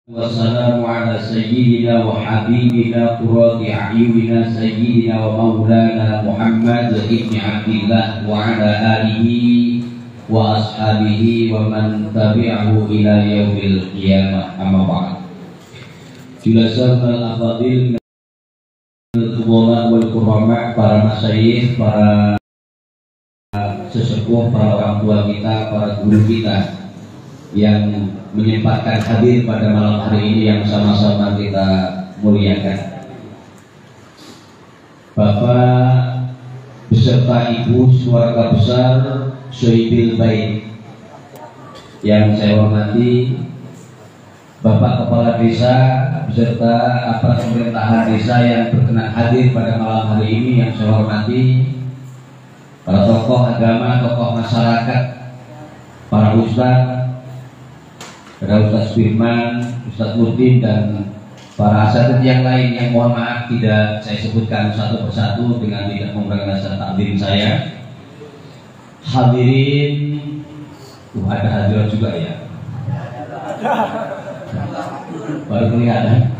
Wassalamu ala sayyidina wa habibina qurrati a'yunina sayyidina wa maulana Muhammad ibn Abdillah wa ala alihi wa ashabihi wa man tabi'ahu ila yaumil qiyamah, amma ba'd. Julasana al-afadil al-fudala wal kurama, para masyayikh, para sesepuh, para orang tua kita, para guru kita yang menyempatkan hadir pada malam hari ini yang sama-sama kita muliakan. Bapak beserta Ibu keluarga besar Sohibil Bait yang saya hormati, Bapak Kepala Desa beserta aparat pemerintahan desa yang berkenan hadir pada malam hari ini yang saya hormati, para tokoh agama, tokoh masyarakat, para ustadz, ada Ustaz Firman, Ustaz Nurdin, dan para asatidz yang lain yang mohon maaf tidak saya sebutkan satu persatu dengan tidak mengurangi rasa takdim saya. Hadirin, ada hadirat juga ya, baru kelihatan.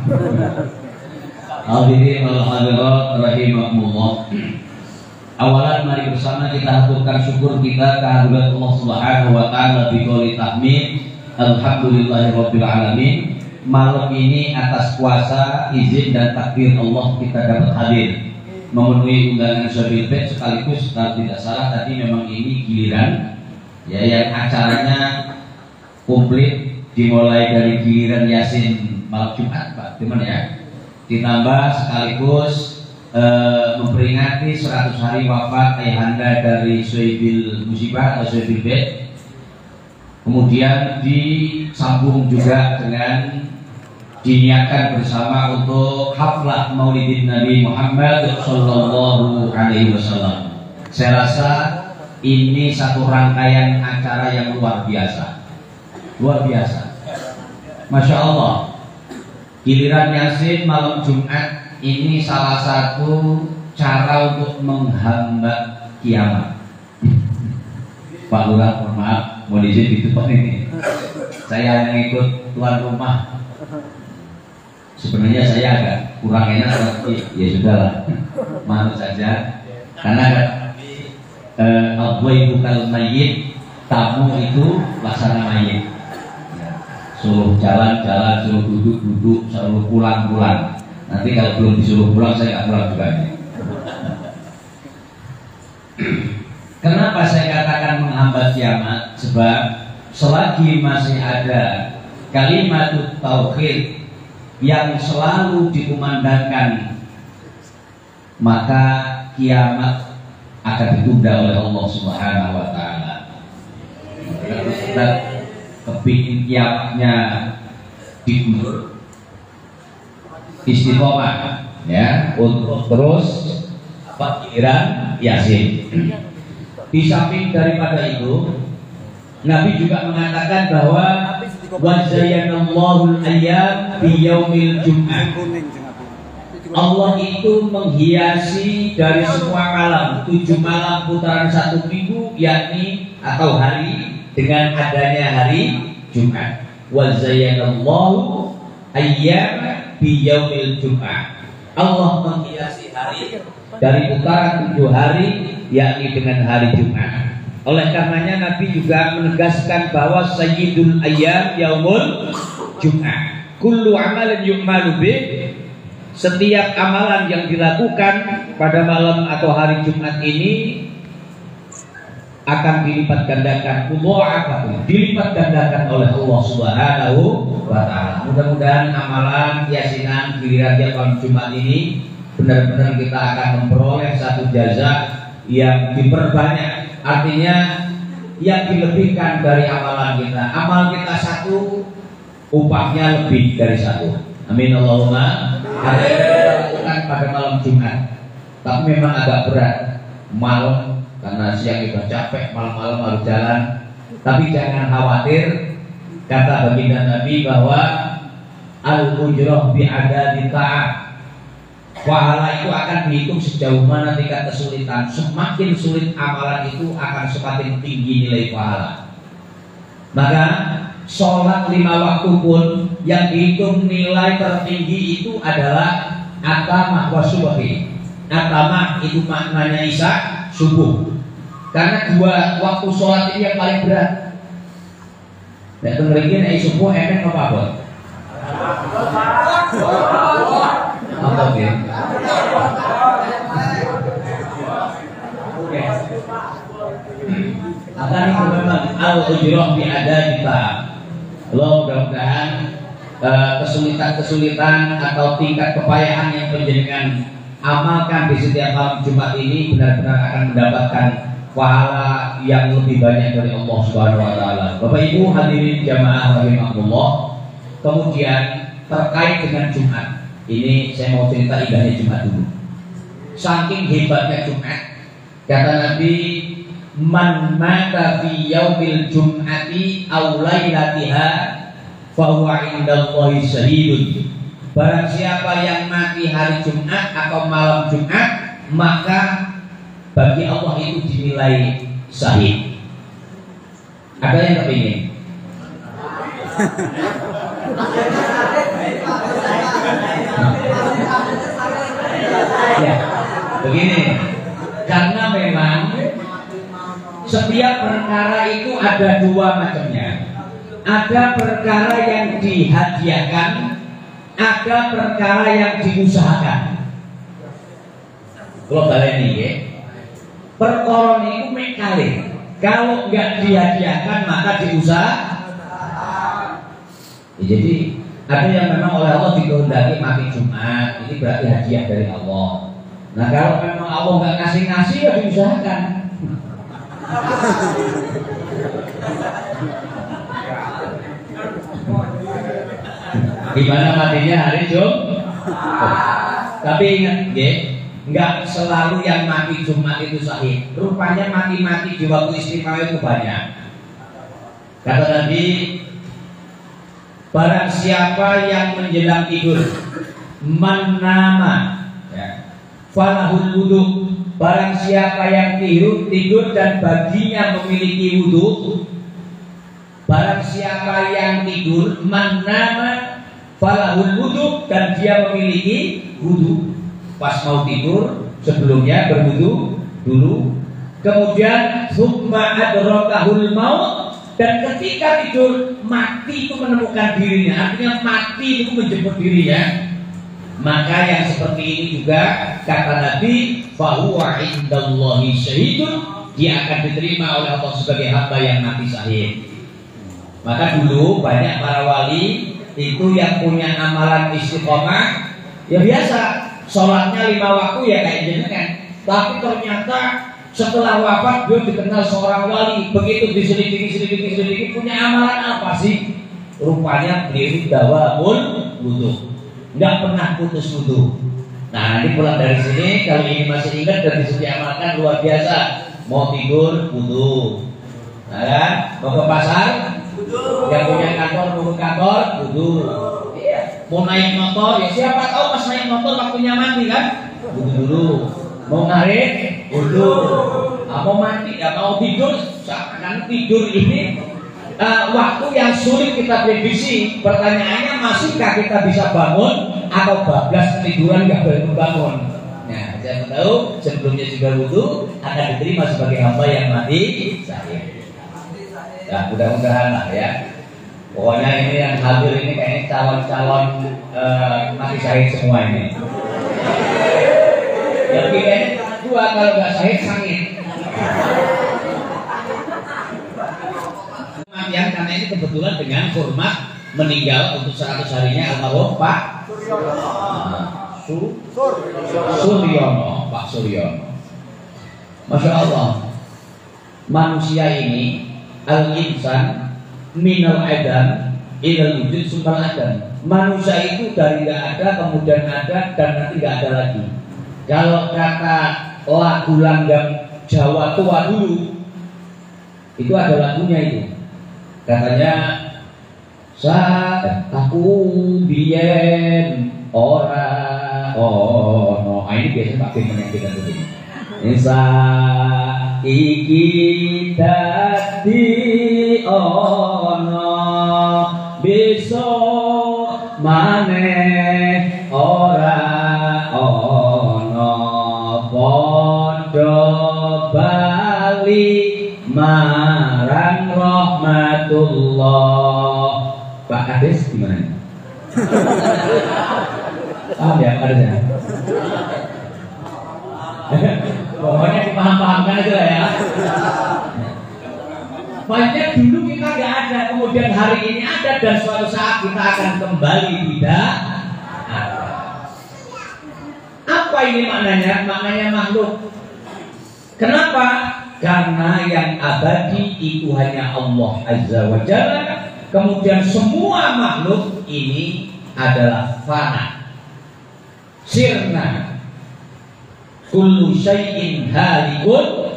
Hadirin wal hadirat rahimakumullah. Awalan mari bersama kita haturkan syukur kita kehadirat Allah Subhanahu wa taala biqouli tahmid. Alhamdulillahirabbil alamin. Malam ini atas kuasa, izin dan takdir Allah kita dapat hadir memenuhi undangan Sohibil Bait, sekaligus kalau tidak salah tadi memang ini giliran ya yang acaranya komplit, dimulai dari giliran Yasin malam Jumat Pak teman ya, ditambah sekaligus memperingati 100 hari wafat ayahanda dari Sohibil Musibah atau Sohibil Bait. Kemudian disambung juga dengan diniatkan bersama untuk haflah Maulidin Nabi Muhammad Sallallahu Alaihi Wasallam. Saya rasa ini satu rangkaian acara yang luar biasa, luar biasa. Masya Allah. Giliran Yasin malam Jumat ini salah satu cara untuk menghambat kiamat. Pak Lurah, mohon maaf, mau izin ditutup ini. Saya hanya ikut tuan rumah. Sebenarnya saya agak kurang enak, tapi ya sudahlah, malu saja. Karena al-dhaifu kal mayyit, tamu itu laksana mayit. Suruh jalan-jalan, suruh duduk-duduk, suruh pulang-pulang. Nanti kalau belum disuruh pulang, saya nggak pulang juga. Kenapa saya katakan menghambat kiamat? Sebab selagi masih ada kalimat tauhid yang selalu dikumandangkan, maka kiamat akan ditunda oleh Allah Subhanahu wa taala. Kita kepingin kiamatnya diundur, istiqomah ya, untuk terus giliran Yasin. Di samping daripada itu, Nabi juga mengatakan bahwa wazayyanallahu al-ayyam biyaumil jum'ah. Allah itu menghiasi dari semua malam, 7 malam putaran 1 minggu, yakni atau hari, dengan adanya hari Jumat. Wazayyanallahu ayyam biyaumil jum'ah. Allah menghiasi hari dari putaran 7 hari, yakni dengan hari Jumat. Oleh karenanya Nabi juga menegaskan bahwa sayyidul ayyam yaumul Jumat. Kullu amalin yu'malu bih, setiap amalan yang dilakukan pada malam atau hari Jumat ini akan dilipat gandakan, dilipat gandakan oleh Allah Subhanahu wa taala. Mudah-mudahan amalan yasinan giliran malam Jumat ini benar-benar kita akan memperoleh satu jaza yang diperbanyak, artinya yang dilebihkan dari amalan kita. Amal kita 1, upahnya lebih dari 1. Amin Allahumma. Ada yang kita lakukan pada malam Jumat, tapi memang agak berat malam karena siang kita capek, malam-malam harus jalan. Tapi jangan khawatir, kata baginda Nabi bahwa al-ujrah bi'adadi ta'ah, pahala itu akan dihitung sejauh mana tingkat kesulitan. Semakin sulit amalan itu akan semakin tinggi nilai pahala. Maka sholat 5 waktu pun yang dihitung nilai tertinggi itu adalah atamah wa subuhi. Atamah itu maknanya isya, subuh. Karena 2 waktu sholat ini yang paling berat. Nek mriki nek subuh enek apa apa? Apa dia? Akan itu memang al-ujroh bi ada kita. Lo mudah-mudahan kesulitan-kesulitan atau tingkat kepayahan yang penjenengan amalkan di setiap malam Jumat ini benar-benar akan mendapatkan pahala yang lebih banyak dari Allah Subhanahu wa taala. Bapak Ibu hadirin jamaah rahimakumullah. Kemudian terkait dengan Jumat. Ini saya mau cerita indahnya Jumat dulu. Saking hebatnya Jumat, kata Nabi, man mata fi yaumil jum'ati aw lailatiha fa huwa indallahi syahidun. Barang siapa yang mati hari Jumat atau malam Jumat, maka bagi Allah itu dinilai syahid. Ada yang kepingin? Ya, begini. Karena memang setiap perkara itu ada 2 macamnya. Ada perkara yang dihadiahkan, ada perkara yang diusahakan. Kalau balik ini ya, perkara itu mekali. Kalau nggak dihadiahkan maka diusahakan. Jadi ada yang memang oleh Allah dikehendaki mati Jumat, ini berarti hadiah dari Allah. Nah kalau memang Allah nggak ngasih ya diusahakan. Gimana matinya hari Jumat? Tapi ingat, nggak selalu yang mati Jumat itu sahih. Rupanya mati-mati di waktu istimewa itu banyak. Kata Nabi, barang siapa yang menjelang tidur, manama, ya, falahul wudu. Barang siapa yang tidur dan baginya memiliki wudu. Barang siapa yang tidur, manama, falahul wudu, dan dia memiliki wudu. Pas mau tidur, sebelumnya berwudu dulu. Kemudian summa adrakahul maut, dan ketika tidur mati itu menemukan dirinya, artinya mati itu menjemput dirinya. Maka yang seperti ini juga kata Nabi, fahuwa indallahi syahidun, dia akan diterima oleh Allah sebagai hamba yang mati syahid. Maka dulu banyak para wali itu yang punya amalan istiqomah, ya biasa sholatnya 5 waktu ya kayak jenengan. Tapi ternyata setelah wafat dia dikenal seorang wali. Begitu diselidiki punya amalan apa sih? Rupanya beliau dawamul wudu, nggak pernah putus wudu. Nah nanti pulang dari sini kalau ini masih ingat dan bisa diamalkan luar biasa. Mau tidur wudu, nah, kan? Mau ke pasar wudu, yang punya kantor mau ke kantor wudu. Mau naik motor, ya siapa tahu pas naik motor waktunya mandi kan? Wudu dulu. Mau ngarit, wudu. Mau mandi, ya mau tidur, kan tidur ini waktu yang sulit kita prediksi. Pertanyaannya, masihkah kita bisa bangun atau bablas ketiduran nggak bangun? Nah, saya tahu sebelumnya juga wudu akan diterima sebagai hamba yang mati syahid. Nah, mudah-mudahan lah ya. Pokoknya ini yang hadir ini kayaknya calon-calon mati syahid semua ini. Yang kayaknya dua kalau nggak syahid sangit. Kematian karena ini kebetulan dengan hormat meninggal untuk 100 harinya almarhum Pak Suryono. Pak Suryono. Masya Allah, manusia ini al-insan minal adam ilal wujud sumber adam. Manusia itu dari nggak ada kemudian ada dan nanti nggak ada lagi. Kalau kata lagu langgam Jawa tua dulu itu ada lagunya itu. Katanya saat aku biyen ora ono. Ini biasanya pakai yang kita tulis. Saiki dadi ono marang rahmatullah. Pak Kades gimana? Paham ya Pak Kades ya? Pokoknya dipaham-pahamkan aja lah ya. Banyak dulu kita nggak ada, kemudian hari ini ada, dan suatu saat kita akan kembali tidak ada. Apa ini maknanya? Maknanya makhluk. Kenapa? Karena yang abadi itu hanya Allah Azza wa Jalla. Kemudian semua makhluk ini adalah fana, sirna. Kullu syai'in halikun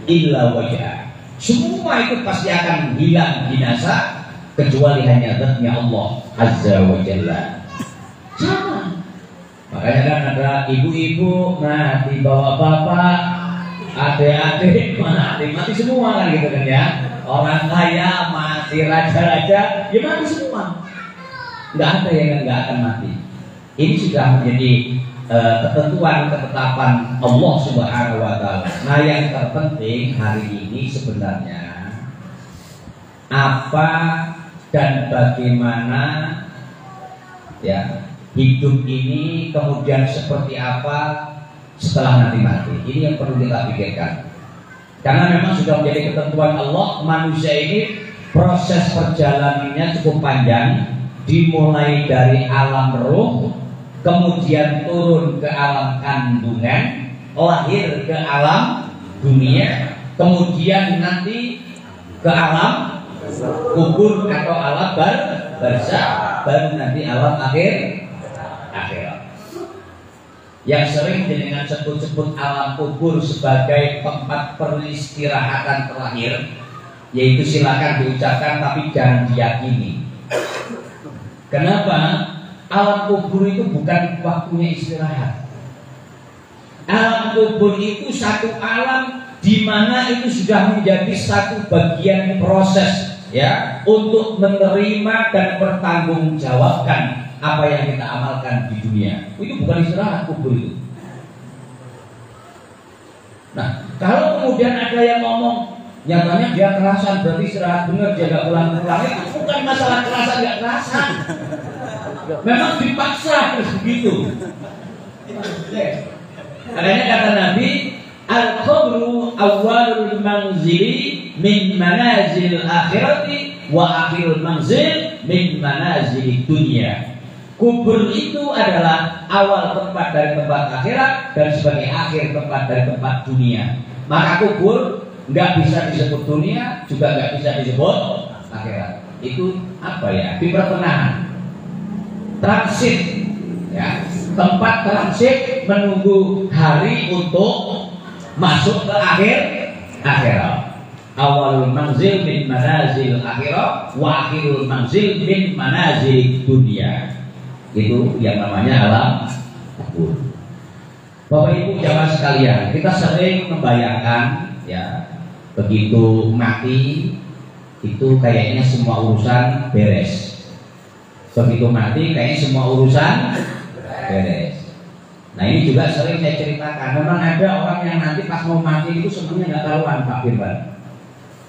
illa wajhah. Semua itu pasti akan hilang binasa kecuali hanya zatnya Allah Azza wa Jalla. Sama. Makanya kan ada ibu-ibu mati, bapak-bapak, adik-adik mati semua kan gitu kan ya. Orang kaya mati, raja-raja ya mati semua. Nggak ada yang nggak akan mati. Ini sudah menjadi ketentuan ketetapan Allah Subhanahu wa Ta'ala. Nah, yang terpenting hari ini sebenarnya apa dan bagaimana ya hidup ini, kemudian seperti apa setelah nanti mati. Ini yang perlu kita pikirkan. Karena memang sudah menjadi ketentuan Allah, manusia ini proses perjalanannya cukup panjang, dimulai dari alam roh, kemudian turun ke alam kandungan, lahir ke alam dunia, kemudian nanti ke alam kubur atau alam barzakh, baru nanti alam akhirat. Yang sering dengan sebut-sebut alam kubur sebagai tempat peristirahatan terakhir, yaitu silakan diucapkan tapi jangan diyakini. Kenapa? Alam kubur itu bukan waktunya istirahat. Alam kubur itu satu alam di mana itu sudah menjadi satu bagian proses ya untuk menerima dan bertanggungjawabkan apa yang kita amalkan di dunia. Itu bukan istirahat kubur itu. Nah, kalau kemudian ada yang ngomong nyatanya dia kerasan, berarti istirahat benar, dia gak pulang-pulang, itu bukan masalah kerasan gak kerasan. Memang dipaksa terus begitu. Makanya kata Nabi, al-qabru awwalul manzili min manazil akhirati wa akhirul manzil min manazil dunia. Kubur itu adalah awal tempat dari tempat akhirat dan sebagai akhir tempat dari tempat dunia. Maka kubur nggak bisa disebut dunia, juga nggak bisa disebut akhirat. Itu apa ya? Di pertengahan, transit, ya, tempat transit menunggu hari untuk masuk ke akhirat. Awalul manzil min manazil akhirat, wa akhirul manzil min manazil dunia. Itu yang namanya alam kubur. Bapak Ibu jamaah sekalian, kita sering membayangkan ya, begitu mati itu kayaknya semua urusan beres. Begitu mati kayaknya semua urusan beres. Nah, ini juga sering saya ceritakan. Memang ada orang yang nanti pas mau mati itu semuanya nggak tahuan, Pak Firman.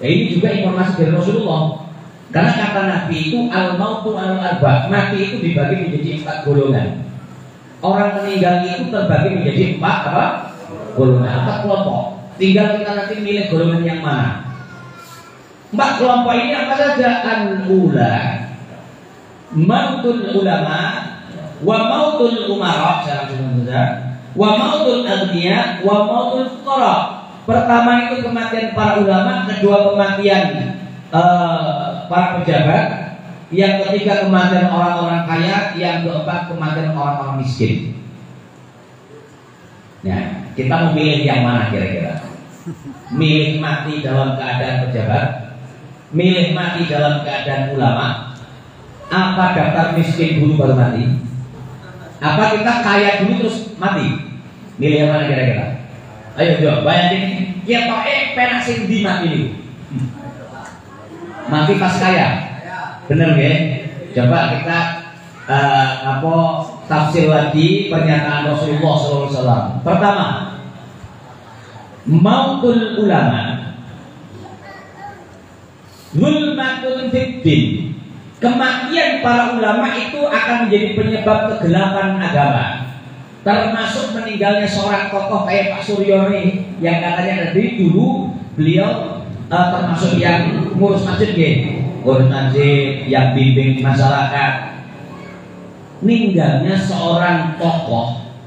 Ya, ini juga informasi dari Rasulullah. Karena kata Nabi itu al-mautu al-arba', mati itu dibagi menjadi 4 golongan. Orang meninggal itu terbagi menjadi 4 apa? Golongan, 4 kelompok. Tinggal kita nanti milih golongan yang mana. 4 kelompok ini apa saja? Al-ula, mautul ulama, wa mautul umara, wa mautul aghniya, wa mautul fuqara. Pertama itu kematian para ulama, kedua kematian para pejabat, yang ketiga kematian orang-orang kaya, yang keempat kematian orang-orang miskin. Nah, kita mau pilih yang mana kira-kira? Milih mati dalam keadaan pejabat, milih mati dalam keadaan ulama, apa daftar miskin dulu baru mati? Apa kita kaya dulu terus mati? Milih yang mana kira-kira? Ayo jawab, bayangin ya Pak penak sing di mati ini. Mati pas kaya, bener ya? Coba kita tafsir lagi pernyataan Rasulullah SAW. Pertama, mautul ulama, Zulmatun fiddin. Kematian para ulama itu akan menjadi penyebab kegelapan agama. Termasuk meninggalnya seorang tokoh kayak Pak Suryoni yang katanya dari dulu beliau termasuk yang ngurus masjid, ngurus masjid, yang bimbing masyarakat. Meninggalnya seorang tokoh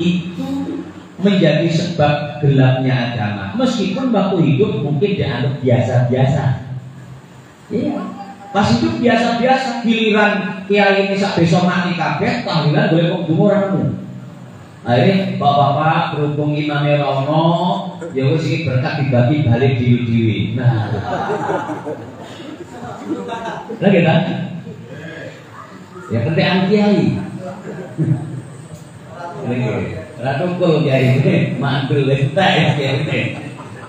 itu menjadi sebab gelapnya agama. Meskipun waktu hidup mungkin dianggap biasa-biasa. Iya. Pas hidup biasa-biasa, giliran kiai ini sak besok mati kabeh, tahlilan boleh kok dungo ramu. Akhirnya bapak-bapak berhubung imamnya rono, ya wis iki berkat dibagi balik diri-diri. Nah. Lagi kan? Ya kentekan kiai. Ratu kul kiai ini mantul letak ya kiai.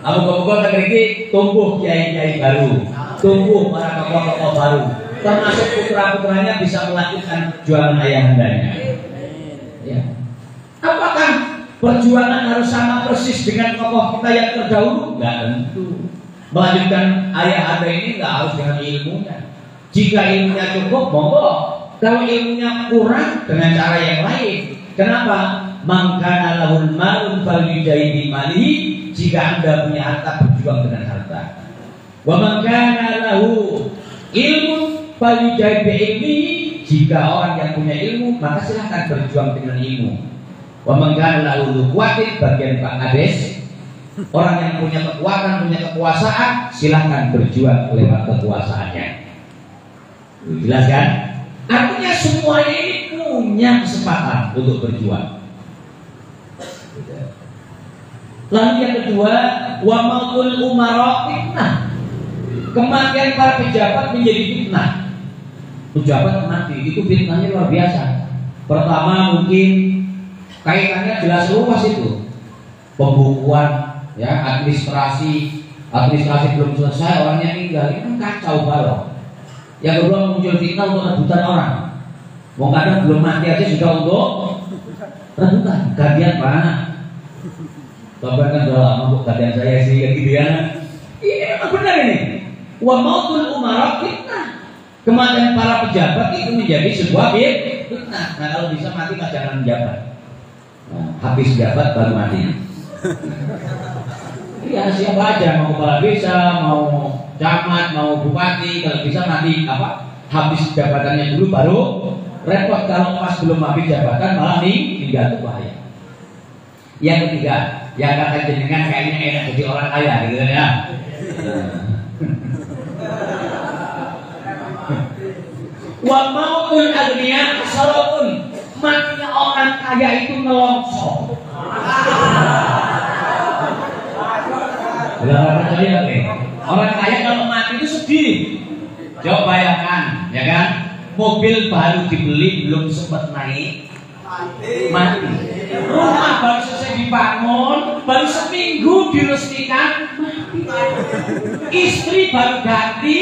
Apa-apa iki tumbuh kiai-kiai baru, tumbuh para tokoh-tokoh baru, termasuk putra-putranya bisa melanjutkan perjuangan ayahandanya. Ya. Apakah perjuangan harus sama persis dengan tokoh kita yang terdahulu? Enggak tentu. Melanjutkan ayahanda ini enggak harus dengan ilmunya. Jika ilmunya cukup, monggo. Kalau ilmunya kurang, dengan cara yang lain. Kenapa? Mangkana lahul malun falyujahid malihi. Jika Anda punya harta, berjuang dengan harta. Wa mangkana lahu ilmu falyujahid bi'ilmihi. Jika orang yang punya ilmu, maka silahkan berjuang dengan ilmu. Wa mangkana lahu quwwatin, bagian Pak Ades. Orang yang punya kekuatan, punya kekuasaan, silahkan berjuang lewat kekuasaannya. Jelas kan? Artinya semuanya ini punya kesempatan untuk berjuang. Lalu yang kedua, wa mautul umara fitnah. Kematian para pejabat menjadi fitnah. Pejabat mati itu fitnahnya luar biasa. Pertama mungkin kaitannya jelas luas itu. Pembukuan, ya, administrasi belum selesai, orangnya meninggal, itu kan kacau balau. Yang kedua muncul fitnah untuk rebutan orang. Mau kadang belum mati aja sudah untuk rebutan. Gantian Pak. Bapak kan udah lama kok gantian saya sih kayak gitu ya. Ini memang benar ini. Wa mautul umara fitnah. Kematian para pejabat itu menjadi sebuah fitnah. Nah kalau bisa mati mah jangan menjabat. Nah, habis jabat baru mati. Iya siapa aja, mau kepala desa, mau camat, mau bupati, kalau bisa mati apa? Habis jabatannya dulu baru repot. Kalau pas belum habis jabatan malah tinggal, itu bahaya. Yang ketiga, yang kata jenengan kayaknya enak jadi orang kaya gitu ya. Wa mautul agniya salatun. Matinya orang kaya itu nelongso. Orang kaya kalau mati itu sedih. Coba bayangkan, ya kan? Mobil baru dibeli belum sempat naik, mati. Rumah baru selesai dibangun, baru seminggu diresmikan, mati. Istri baru ganti.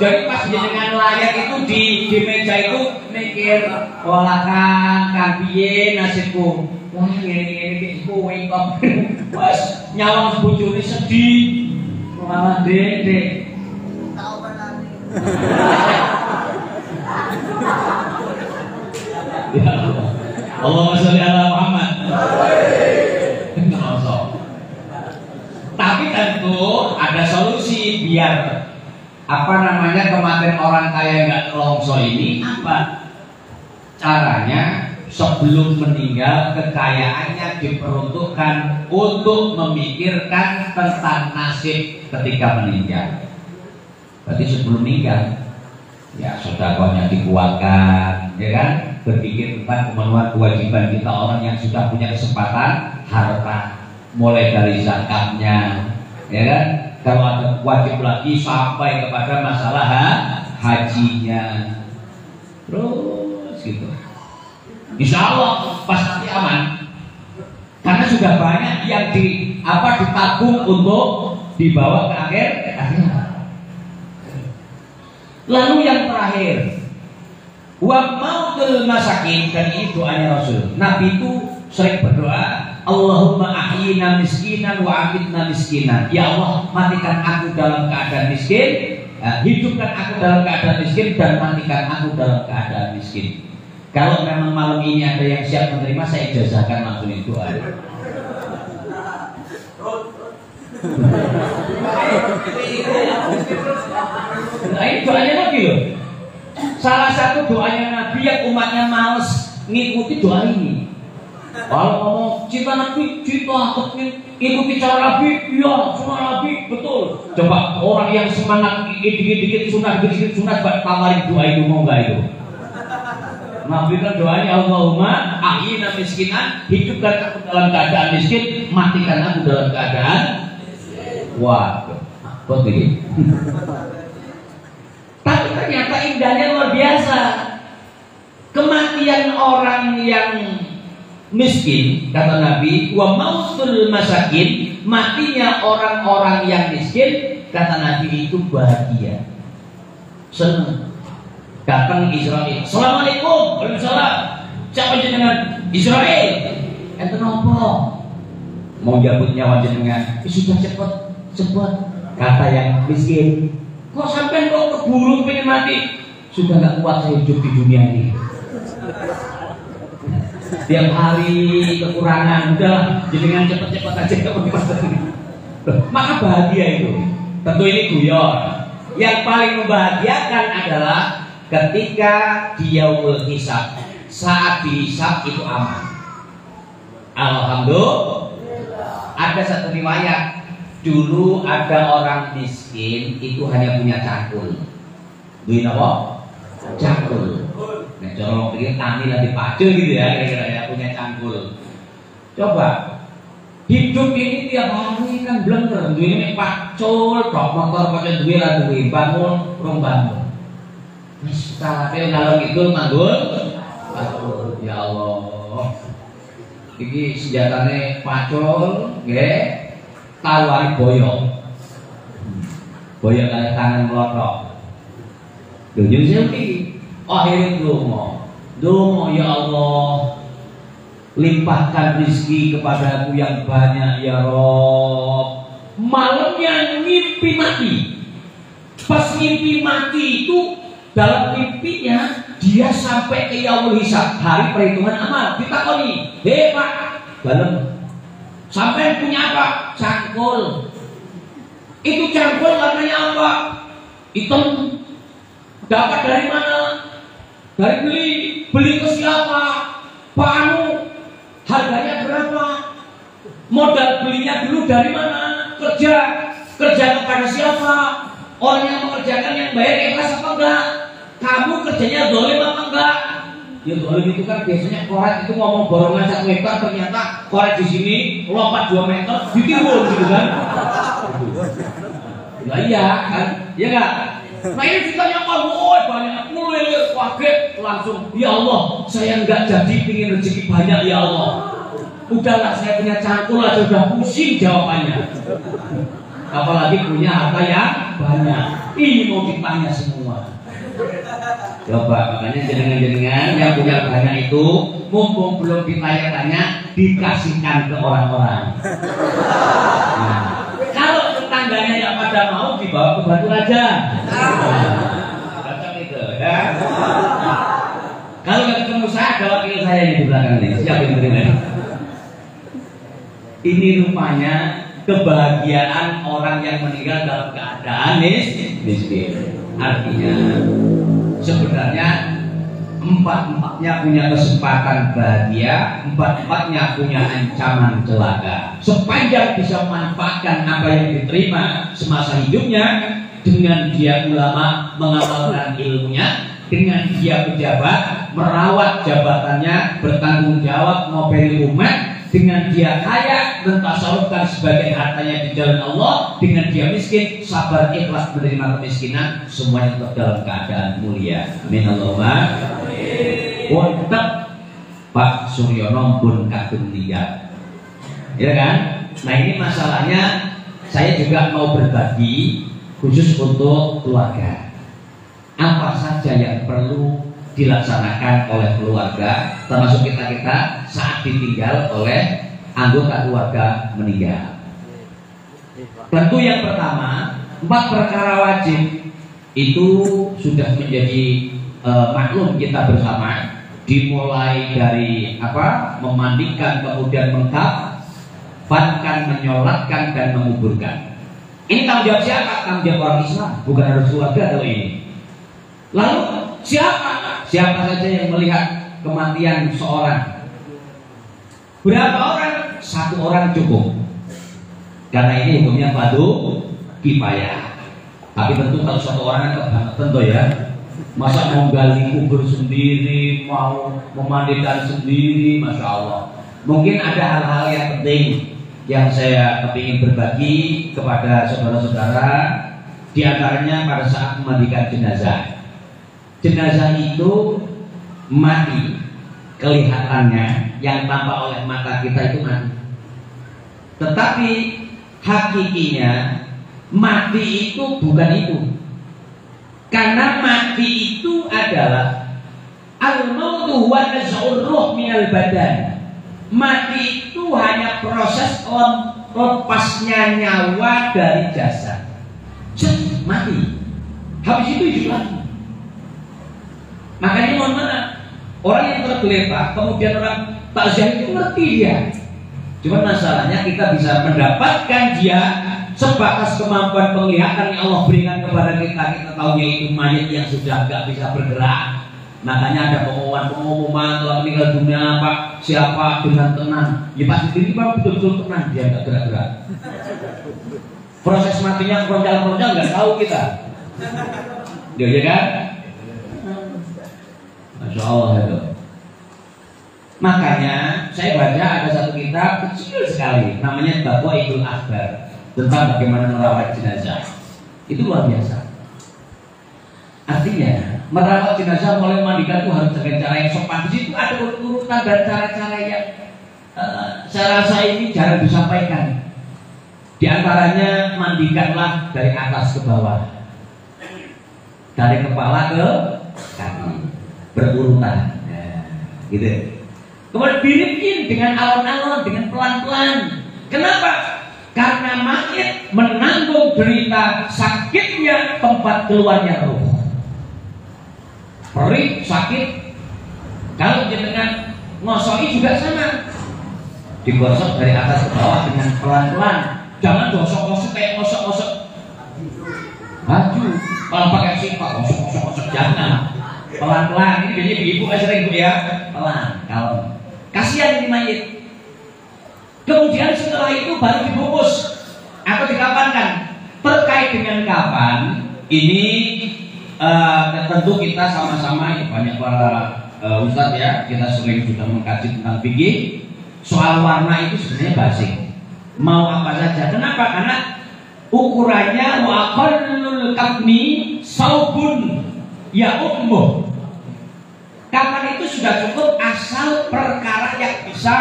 Jadi pas dengan layak itu di meja itu mikir, kan piye nasibku. Wah ini kowe kok. Wes nyawang bojone sedih. Malah Dek. Ya Allah. Allahumma sholli ala Muhammad. Tapi tentu ada solusi biar kematian orang kaya nggak nelongso ini apa? Caranya sebelum meninggal kekayaannya diperuntukkan untuk memikirkan tentang nasib ketika meninggal. Berarti sebelum meninggal, ya sedekahnya dikuatkan, ya kan? Berpikir tentang pemenuhan kewajiban kita orang yang sudah punya kesempatan harta, mulai dari zakatnya, ya kan? Kalau ada wajib lagi sampai kepada masalah hajinya, terus gitu. Insya Allah pas nanti aman, karena sudah banyak yang ditabung untuk dibawa ke akhir. Lalu yang terakhir, wa mautul masakin, dan ini doanya Rasul. Nabi itu sering berdoa, Allahumma ahyina miskinan wa amitna miskinan. Ya Allah, matikan aku dalam keadaan miskin, hidupkan aku dalam keadaan miskin, dan matikan aku dalam keadaan miskin. Kalau memang malam ini ada yang siap menerima, saya ijazahkan langsung itu doa. Nah, ini doanya Nabi loh. Salah satu doanya Nabi yang umatnya males ngikuti doa ini. Kalau ngomong cinta Nabi, cinta ikuti cara Nabi, iya semua Nabi, betul. Coba orang yang semangat dikit-dikit sunat, tamarin doa itu, mau nggak itu? Nabi kan doanya Allahumma ahyina miskinan, hidupkan aku dalam keadaan miskin, matikan aku dalam keadaan. Wah, kok begini? Tapi ternyata indahnya luar biasa. Kematian orang yang miskin, kata Nabi, wa mautul masakin, matinya orang-orang yang miskin, kata Nabi, itu bahagia, senang. Datang Israel, assalamualaikum, waalaikumsalam, siapa jenengan? Israel, ente nopo? Mau jabut nyawa jenengan? Sudah cepet, kata yang miskin. Kok sampai kok keburu pengen mati? Sudah gak kuat saya hidup di dunia ini. Tiap hari kekurangan, udah jenengan cepet-cepet aja. Maka bahagia itu. Tentu ini guyon. Yang paling membahagiakan adalah ketika di yaumul hisab, saat dihisab itu aman. Alhamdulillah. Ada satu riwayat, dulu ada orang miskin itu hanya punya cangkul. Duit apa? Cangkul. Nah, kalau pikir tani lagi pacul gitu ya, kira-kira ya, punya cangkul. Coba hidup ini tiap hari kan blenger, duit ini pacul, prok motor pakai duit lah, duit bangun, rong bangun. Tapi kalau gitu mandul, ya Allah. Iki senjatane pacul, nggih. Tawari boyong, boyong kali tangan melotok. Dunia sendiri. Akhirnya domo ya Allah, limpahkan rezeki kepadaku yang banyak ya Rob. Malamnya ngimpi mati. Pas ngimpi mati itu, dalam mimpinya dia sampai ke yaumul hisab, hari perhitungan amal. Ditakoni, hei Pak, dalam sampai punya apa? Cangkul. Itu cangkul warnanya apa? Hitam. Dapat dari mana? Dari beli ke siapa? Pak Anu, harganya berapa? Modal belinya dulu dari mana? Kerja kepada siapa? Orang yang mengerjakan yang bayar ikhlas apa enggak? Kamu kerjanya dolim apa enggak? Ya dolim itu kan biasanya korek itu ngomong borongan 1 meter, ternyata korek di sini lompat 2 meter, ditimbun gitu kan? Nah iya kan? Iya enggak? Nah ini ditanya Allah, banyak mulai kaget langsung, ya Allah, saya enggak jadi pingin rezeki banyak ya Allah. Udahlah, saya punya cangkul aja udah pusing jawabannya. Apalagi punya harta yang banyak. Ini mau ditanya semua. Coba, makanya jenengan-jenengan yang punya banyak itu, mumpung belum ditanya-tanya, dikasihkan ke orang-orang. Nah, kalau tetangganya yang pada mau, dibawa ke Batu Raja. Cocok itu, ya. Kalau nggak ketemu saya, ada wakil saya di belakang ini. Siapa yang terima? Ini rupanya kebahagiaan orang yang meninggal dalam keadaan miskin. Artinya sebenarnya empat-empatnya punya kesempatan bahagia, empat-empatnya punya ancaman celaka. Sepanjang bisa memanfaatkan apa yang diterima semasa hidupnya, dengan dia ulama mengamalkan ilmunya, dengan dia pejabat merawat jabatannya, bertanggung jawab ngopeni umat, dengan dia kaya mentasawufkan sebagian hartanya di jalan Allah, dengan dia miskin sabar ikhlas menerima kemiskinan, semuanya tetap dalam keadaan mulia. Amin Allahumma amin. Untuk Pak Suryono pun kadung lihat, ya kan? Nah ini masalahnya, saya juga mau berbagi khusus untuk keluarga. Apa saja yang perlu dilaksanakan oleh keluarga, termasuk kita saat ditinggal oleh anggota keluarga meninggal. Tentu yang pertama, 4 perkara wajib itu sudah menjadi maklum kita bersama. Dimulai dari memandikan, kemudian mengkafankan, menyolatkan dan menguburkan. Ini tanggung jawab siapa? Tanggung jawab orang Islam, bukan harus keluarga kalau ini. Lalu siapa saja yang melihat kematian seorang? Berapa orang? 1 orang cukup. Karena ini hukumnya fardu kifayah. Tapi tentu kalau 1 orang kan tentu ya. Masa mau gali kubur sendiri, mau memandikan sendiri, Masya Allah. Mungkin ada hal-hal yang penting yang saya ingin berbagi kepada saudara-saudara. Di antaranya pada saat memandikan jenazah. Jenazah itu mati, kelihatannya yang tampak oleh mata kita itu mati. Tetapi hakikinya mati itu bukan itu. Karena mati itu adalah al-mautu wa naz'ur ruh minal badan. Mati itu hanya proses lepasnya nyawa dari jasad. Mati. Habis itu hidup lagi. Makanya mohon maaf, orang yang tergeletak kemudian orang takziah itu ngerti dia. Cuma masalahnya kita bisa mendapatkan dia sebatas kemampuan penglihatan yang Allah berikan kepada kita. Kita tahunya itu mayat yang sudah nggak bisa bergerak. Makanya ada pengumuman telah meninggal dunia Pak siapa dengan tenang. Ya pasti diri Pak betul-betul tenang, dia nggak gerak-gerak. Proses matinya keroncal-keroncal nggak tahu kita. Ya kan? Masya Allah itu. Makanya saya baca ada satu kitab kecil sekali, namanya Baqaidul Akhbar, tentang bagaimana merawat jenazah. Itu luar biasa. Artinya merawat jenazah mulai memandikan itu harus dengan cara yang sopan. Di situ ada urutan dan cara-cara yang saya rasa ini jarang disampaikan. Di antaranya mandikanlah dari atas ke bawah, dari kepala ke kaki, berurutan, gitu. Kemudian dirikin dengan alon-alon, dengan pelan-pelan. Kenapa? Karena mayit menanggung derita sakitnya tempat keluarnya roh. Perih, sakit. Kalau jenengan ngosoi juga sama. Digosok dari atas ke bawah dengan pelan-pelan. Jangan gosok-gosok kayak gosok-gosok baju. Kalau pakai sifat gosok-gosok jangan. Pelan-pelan. Ini jadi ibu sering Bu ya. Pelan, kalem. Kasihan ini mayit. Kemudian setelah itu baru dibungkus atau dikafankan. Terkait dengan kapan ini tentu kita sama-sama ya, banyak para ustadz ya, kita sering juga mengkaji tentang fikih. Soal warna itu sebenarnya basic. Mau apa saja. Kenapa? Karena ukurannya wa aqallul kafni saubun ya ummuh. Kapan itu sudah cukup asal perkara yang bisa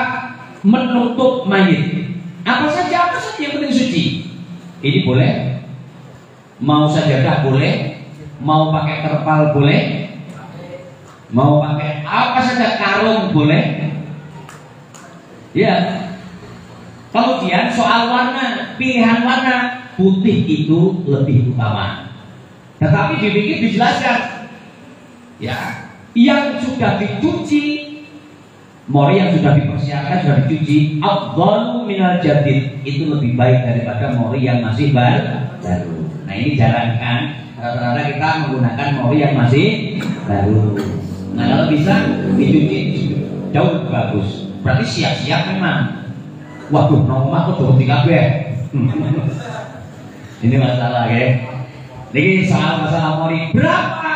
menutup mayit. Apa saja yang penting suci. Ini boleh. Mau sajadah boleh. Mau pakai terpal boleh. Mau pakai apa saja, karung boleh. Ya. Kemudian soal warna, pilihan warna, putih itu lebih utama. Tetapi dibikin dijelaskan. Ya. Yang sudah dicuci, mori yang sudah dipersiapkan, sudah dicuci, afdalu minal jadid, itu lebih baik daripada mori yang masih baru. Nah ini jalankan, rata-rata kita menggunakan mori yang masih baru. Nah kalau bisa dicuci jauh lebih bagus. Berarti siap-siap memang. Waduh, nomor aku tuh 3B. Ini masalah ya. Ini soal masalah mori. Berapa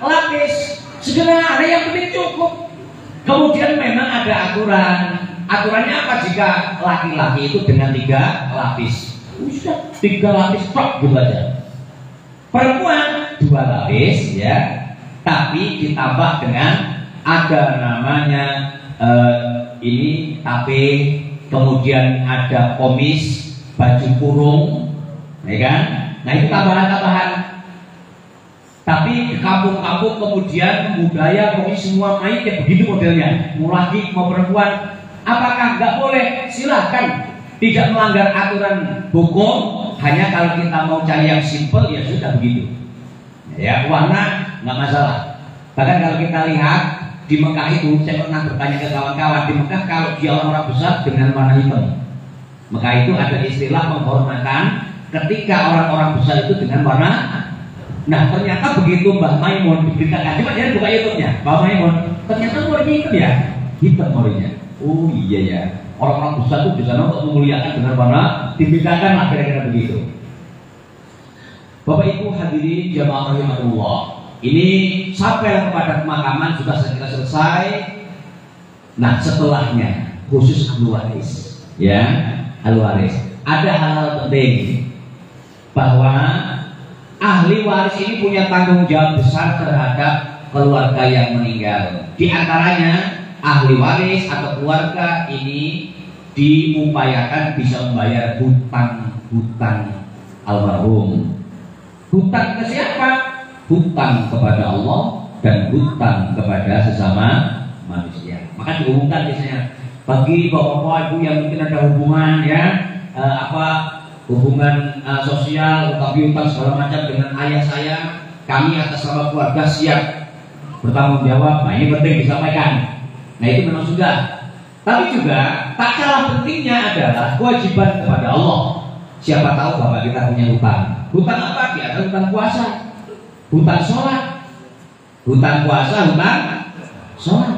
lapis? Sederhana, yang penting cukup. Kemudian memang ada aturan. Aturannya apa jika laki-laki itu dengan 3 lapis? Sudah 3 lapis prok gitu aja. Perempuan 2 lapis ya, tapi ditambah dengan ada namanya ini tape, kemudian ada komis, baju kurung, ya kan? Nah itu tambahan-tambahan. Tapi di kampung-kampung kemudian budaya komis semua mayit ya begitu modelnya. Mau laki mau perempuan Apakah nggak boleh? Silahkan, tidak melanggar aturan hukum. Hanya kalau kita mau cari yang simple ya sudah begitu. Ya, warna nggak masalah. Bahkan kalau kita lihat di Mekah itu, saya pernah bertanya ke kawan-kawan di Mekah, kalau dia orang-orang besar dengan warna hitam. Mekah itu ada istilah penghormatan ketika orang-orang besar itu dengan warna. Nah ternyata begitu Mbah Maimun diberitakan, coba dia buka YouTube-nya, Mbah Maimun, ternyata warnanya hitam ya, hitam warnanya. Oh iya ya, orang-orang besar itu di sana untuk memuliakan dengan warna, dibedakan lah kira-kira begitu. Bapak Ibu hadirin jamaah rahimakumullah, ini sampai kepada pemakaman sudah segera selesai. Nah setelahnya khusus ahli waris, ya ahli waris, ada hal-hal penting bahwa ahli waris ini punya tanggung jawab besar terhadap keluarga yang meninggal. Di antaranya ahli waris atau keluarga ini diupayakan bisa membayar hutang-hutang almarhum. Hutang ke siapa? Hutang kepada Allah dan hutang kepada sesama manusia. Maka diumumkan biasanya bagi bapak-bapak ibu yang mungkin ada hubungan ya hubungan sosial, tapi hutang segala macam dengan ayah saya, kami atas nama keluarga siap bertanggung jawab. Nah ini penting disampaikan. Nah itu memang sudah. Tapi juga tak kalah pentingnya adalah kewajiban kepada Allah. Siapa tahu bapak kita punya hutang. Hutang apa? Di antara hutang puasa, hutang sholat, hutang puasa, hutang sholat.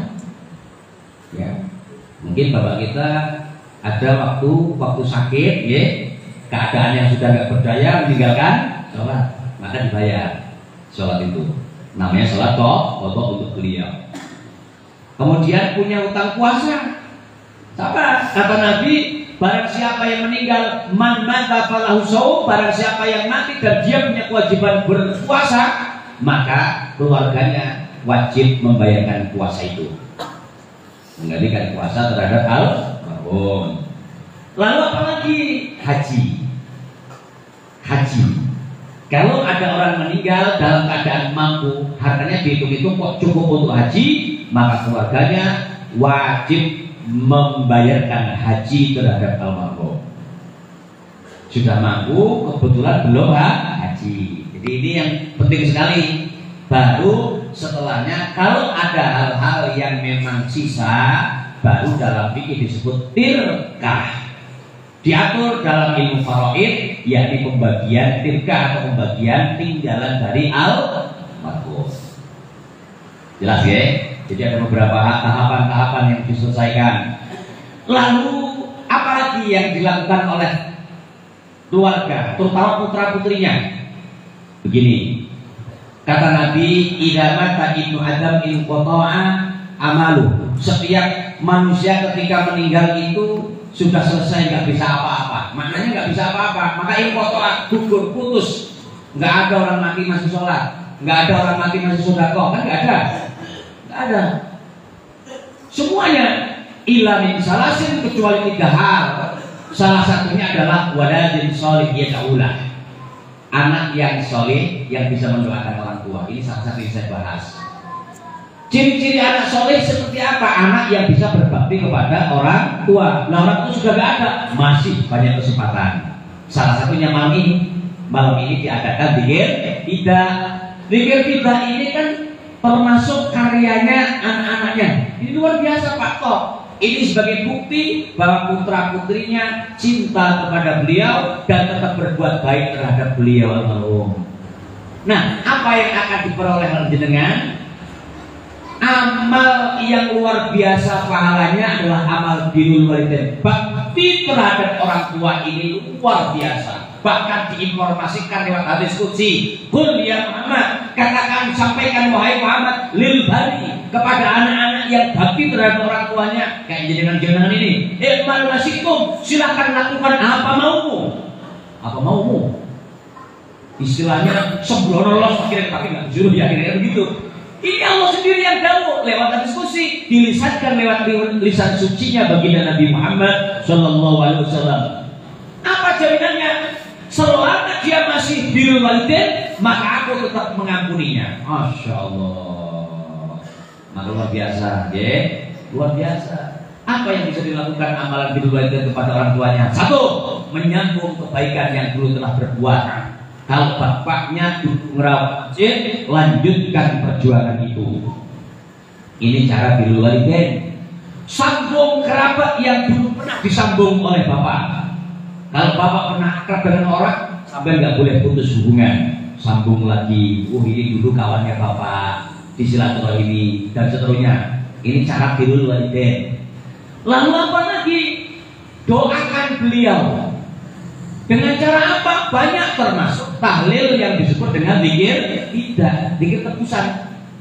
Ya, mungkin bapak kita ada waktu sakit, ya, keadaan yang sudah nggak berdaya, meninggalkan sholat, maka dibayar sholat itu. Namanya sholat kodok untuk beliau. Kemudian punya hutang puasa. Apa? Kata Nabi, barang siapa yang meninggal man mata falahu shaum, barang siapa yang mati dan dia punya kewajiban berpuasa, maka keluarganya wajib membayarkan puasa itu, menggantikan puasa terhadap almarhum. Lalu apalagi haji. Kalau ada orang meninggal dalam keadaan mampu, hartanya dihitung-hitung kok cukup untuk haji, maka keluarganya wajib membayarkan haji terhadap almarhum. Sudah mampu, kebetulan belum haji. Jadi ini yang penting sekali. Baru setelahnya kalau ada hal-hal yang memang sisa, baru dalam fikih disebut tirkah. Diatur dalam ilmu faraid, yakni pembagian tirkah atau pembagian tinggalan dari almarhum. Jelas ya? Jadi ada beberapa tahapan-tahapan yang diselesaikan. Lalu apalagi yang dilakukan oleh keluarga, terutama putra putrinya? Begini, kata Nabi, idza mata ibnu adam in qata'a amalu. Setiap manusia ketika meninggal itu sudah selesai, nggak bisa apa-apa. Maknanya nggak bisa apa-apa. Maka in qata'a, gugur, putus. Nggak ada orang mati masih sholat, nggak ada orang mati masih sedekah, kan nggak ada. Ada semuanya illa min salasin, kecuali 3 hal. Salah satunya adalah waladin sholih yad'ulah, anak yang soleh yang bisa mendoakan orang tua. Ini salah satu yang saya bahas. Ciri-ciri anak soleh seperti apa? Anak yang bisa berbakti kepada orang tua. Nah orang tua sudah gak ada, masih banyak kesempatan. Salah satunya malam ini diadakan zikir fidah ini kan termasuk karyanya anak-anaknya. Ini luar biasa Pak Tok. Ini sebagai bukti bahwa putra putrinya cinta kepada beliau dan tetap berbuat baik terhadap beliau almarhum. Nah, apa yang akan diperoleh oleh jenengan? Amal yang luar biasa pahalanya adalah amal birrul walidain. Bakti terhadap orang tua ini luar biasa. Bahkan diinformasikan lewat hadis qudsi, qul ya Muhammad, katakan, sampaikan wahai Muhammad, lil bari, kepada anak-anak yang bakti terhadap orang tuanya, kayak jenengan ini, ikmal nasikum, silakan lakukan apa maumu. Istilahnya sembrono los akhirnya, tapi nggak disuruh ya, akhirnya begitu. Ini Allah sendiri yang dawuh lewat diskusi, dilisankan lewat lisan sucinya baginda Nabi Muhammad Sallallahu Alaihi Wasallam. Apa jaminannya? Selama dia masih birrul walidain, maka aku tetap mengampuninya. Masya Allah, maka luar biasa, ya, luar biasa. Apa yang bisa dilakukan amalan birrul walidain kepada orang tuanya? Satu, menyambung kebaikan yang dulu telah berbuat. Kalau bapaknya dulu merawat masjid, lanjutkan perjuangan itu. Ini cara birrul walidain. Sambung kerabat yang dulu pernah disambung oleh bapak. Kalau bapak pernah akrab dengan orang, sampai nggak boleh putus hubungan, sambung lagi. Ini dulu kawannya bapak, disilaturahimi dan seterusnya. Ini cara birrul walidain. Lalu apa lagi? Doakan beliau. Dengan cara apa? Banyak, termasuk tahlil yang disebut dengan zikir tidak, zikir tebusan.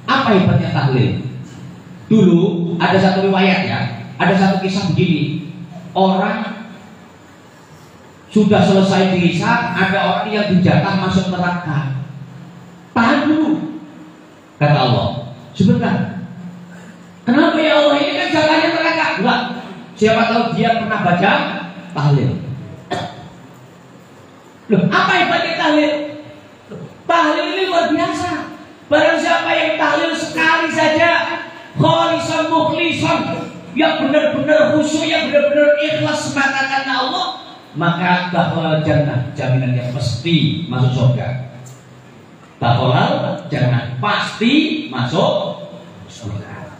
Apa hebatnya tahlil? Dulu ada satu riwayat ya, ada satu kisah begini. Orang sudah selesai dihisab, ada orang yang dijatah masuk neraka. Tahan dulu, kata Allah. Sebentar. Kenapa ya Allah, ini kan jatahnya neraka? Enggak. Siapa tahu dia pernah baca tahlil. Loh, apa hebatnya tahlil? Tahlil ini luar biasa. Barang siapa yang tahlil sekali saja, khalisan mukhlisan, yang benar-benar khusyuk, yang benar-benar ikhlas semata karena Allah, maka dakhalal jannah, jaminan yang pasti masuk surga. Dakhalal jannah, pasti masuk surga.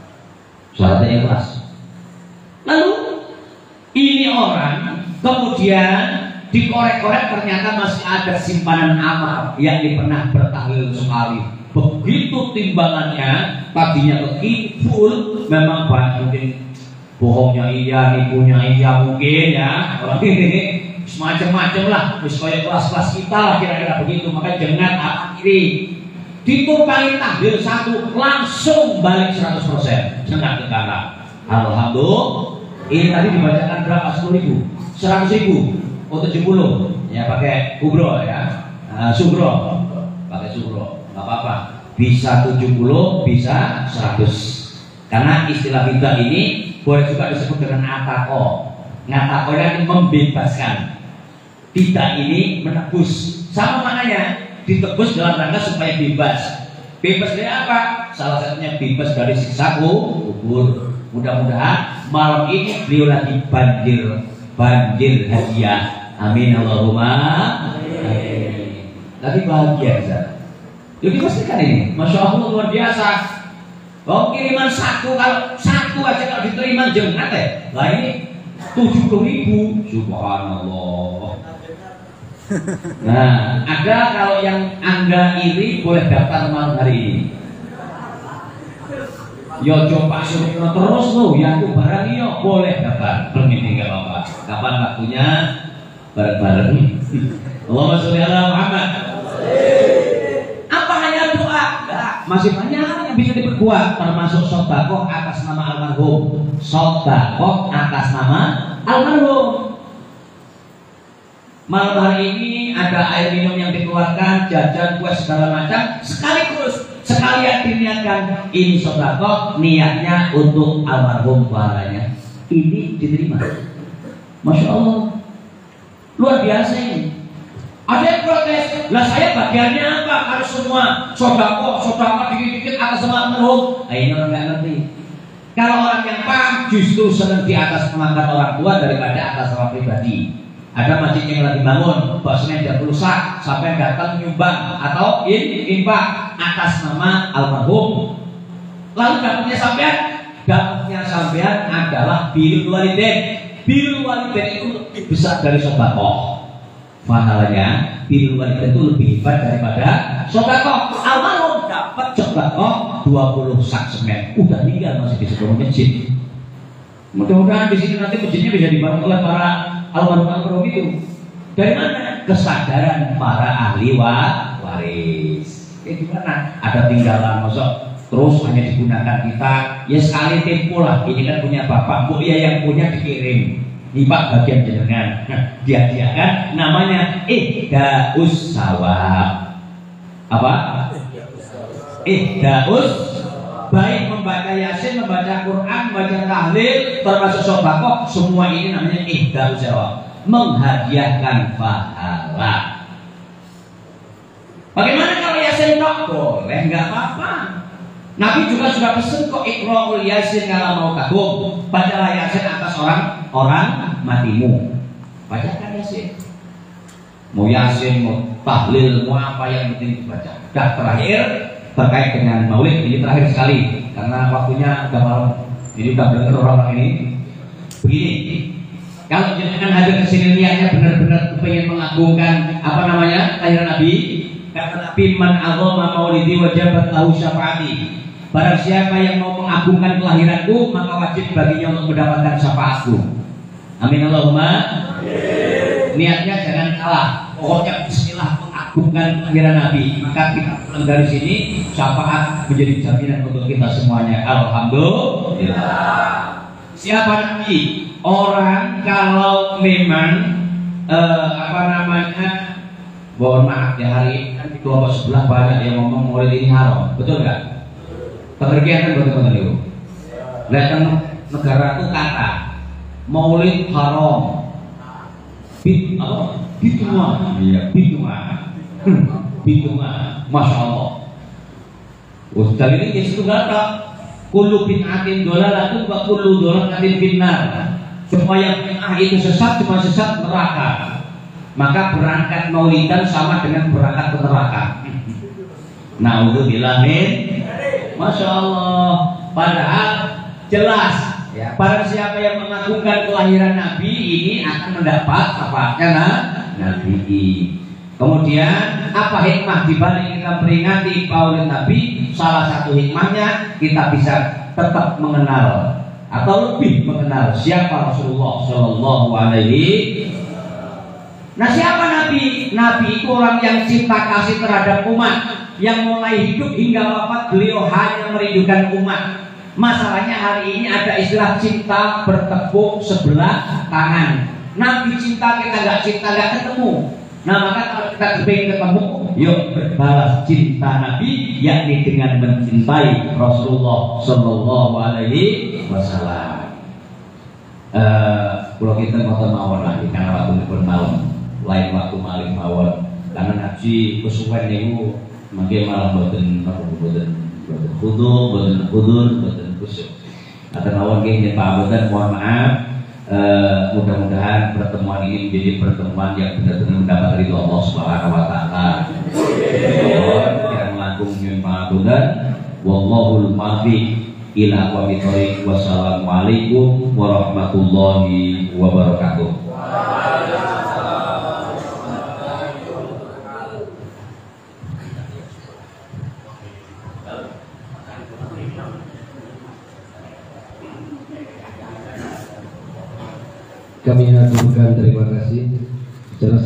Syaratnya ikhlas. Lalu ini orang kemudian dikorek-korek, ternyata masih ada simpanan amal yang pernah bertahlil sekali. Begitu timbangannya, tadinya full, memang banyak mungkin bohongnya iya, nipunya iya mungkin ya. Orang ini semacam-macam lah, misalnya kelas-kelas kita lah kira-kira begitu. Maka jangan akhiri ditumpangi tahlil satu langsung balik 100%. Jangan kekala. Alhamdulillah. Ini tadi dibacakan berapa? 10.000, 100.000, oh 70 ya, pakai kubro ya, subro, pakai subro, nggak apa-apa, bisa 70, bisa 100. Karena istilah bid'ah ini boleh juga disebut dengan atako. Ngatako ini membebaskan, tidak ini menebus, sama maknanya, ditebus dalam rangka supaya bebas. Bebas dari apa? Salah satunya bebas dari siksa kubur. Mudah-mudahan malam ini beliau lagi banjir hadiah. Amin Allahumma amin. Lagi bahagia Ustaz. Jadi pastikan ini, masya Allah luar biasa. Oh, kiriman satu, kalau satu aja kalau diterima jengat ya. Lah ini 70.000, subhanallah. Nah, ada kalau yang Anda iri boleh daftar malam hari ini. Yo coba suruh terus lo, ya aku barang yo boleh dapat. Ini nggak apa-apa. Kapan waktunya bareng-bareng. Allahumma sholli ala Muhammad. Apa hanya doa? Enggak, masih banyak yang bisa diperbuat, termasuk sedekah atas nama almarhum. Sedekah atas nama almarhum. Malam hari ini ada air minum yang dikeluarkan, jajan, kue segala macam, sekaligus sekalian diniatkan ini sedekah, niatnya untuk almarhum pahalanya. Ini diterima. Masya Allah, luar biasa ini. Ada yang protes, lah saya bagiannya apa? Harus semua sedekah dikit-dikit atas nama almarhum. Nah, ini orang nggak ngerti. Kalau orang yang paham justru senang di atas mengangkat orang tua daripada atas orang pribadi. Ada masjid yang lagi bangun, bosnya tidak rusak, sampai datang nyumbang atau infak atas nama almarhum. Lalu dapatnya sampean adalah birrul walidain. Birrul walidain itu lebih besar dari sedekah. Pahalanya birrul walidain itu lebih hebat daripada sedekah. Almarhum dapat sedekah 20 sak semen, udah tinggal masih di sebuah masjid. Mudah-mudahan di sini nanti masjidnya bisa dibangun oleh para almarhum itu. Dari mana? Kesadaran para ahli waris. Gimana? Ada tinggalan, masuk terus hanya digunakan kita. Ya sekali tempo lah. Ini kan punya bapak, bu ya yang punya dikirim. Ini pak bagian jenengan. Dia kan namanya ihdaus sawab. Apa? Ihdaus. Baik membaca Yasin, membaca Quran, membaca tahlil, termasuk sedekah, semua ini namanya ihdaus sawab, menghadiahkan pahala. Bagaimana kalau Yasin tok? Boleh, nggak apa-apa. Nabi juga sudah pesen kok, iqra'ul yasin ala mautakum, bacalah yasin atas orang matimu. Bacakan yasin. Mau yasin, mau tahlil, mau apa yang penting dibaca. Dan terakhir terkait dengan maulid, ini terakhir sekali karena waktunya udah malam. Ini udah bener orang ini. Begini, kalau jenengan hadir ke sini niatnya benar-benar pengen mengagungkan apa namanya kelahiran Nabi, kata Nabi, man azama maulidi wajabat lahu syafaati. Barang siapa yang mau mengagungkan kelahiranku, maka wajib baginya untuk mendapatkan syafaatku. Amin Allahumma. Niatnya jangan kalah. Pokoknya bismillah mengagungkan kelahiran Nabi. Maka kita pulang dari sini, syafaat menjadi jaminan untuk kita semuanya. Alhamdulillah. Siapa Nabi? Orang kalau memang apa namanya, mohon maaf ya, hari ini kan di kelompok sebelah banyak yang ngomong maulid ini haram, betul nggak? Pengertian kan betul-betul itu. Datang negara itu kata maulid haram, bid'ah, iya bid'ah, masya Allah. Ustaz ini itu kata kullu bid'atin dolalatun wa kullu dolalatin finnar. Supaya bid'ah itu sesat, cuma sesat neraka. Maka berangkat maulidan sama dengan berangkat ke neraka. Naudzubillah min. Masya Allah. Padahal jelas ya, barang siapa yang mengagungkan kelahiran Nabi ini akan mendapat syafaatnya Nabi. Kemudian apa hikmah dibalik kita peringati maulid Nabi? Salah satu hikmahnya kita bisa tetap mengenal atau lebih mengenal siapa Rasulullah Shallallahu Alaihi. Nah, siapa Nabi? Nabi itu orang yang cinta kasih terhadap umat, yang mulai hidup hingga wafat beliau hanya merindukan umat. Masalahnya hari ini ada istilah cinta bertepuk sebelah tangan. Nabi cinta, kita nggak cinta, nggak ketemu. Nah, maka kalau kita ingin ketemu, yuk berbalas cinta Nabi, yakni dengan mencintai Rasulullah Shallallahu Alaihi Wasallam. Kalau kita mau mawon lagi karena waktu pun malam, lain waktu maling mawon, karena Nabi kesuwen itu mungkin malam boten khusyuk. Atau mawon gini Pak boten, mohon maaf. Mudah-mudahan pertemuan ini menjadi pertemuan yang benar-benar mendapat ridho Allah Subhanahu wa taala. Yang langkung nyumpahaken wallahul muwaffiq ila aqwamit thoriq. Wassalamualaikum warahmatullahi wabarakatuh. Kami aturkan terima kasih secara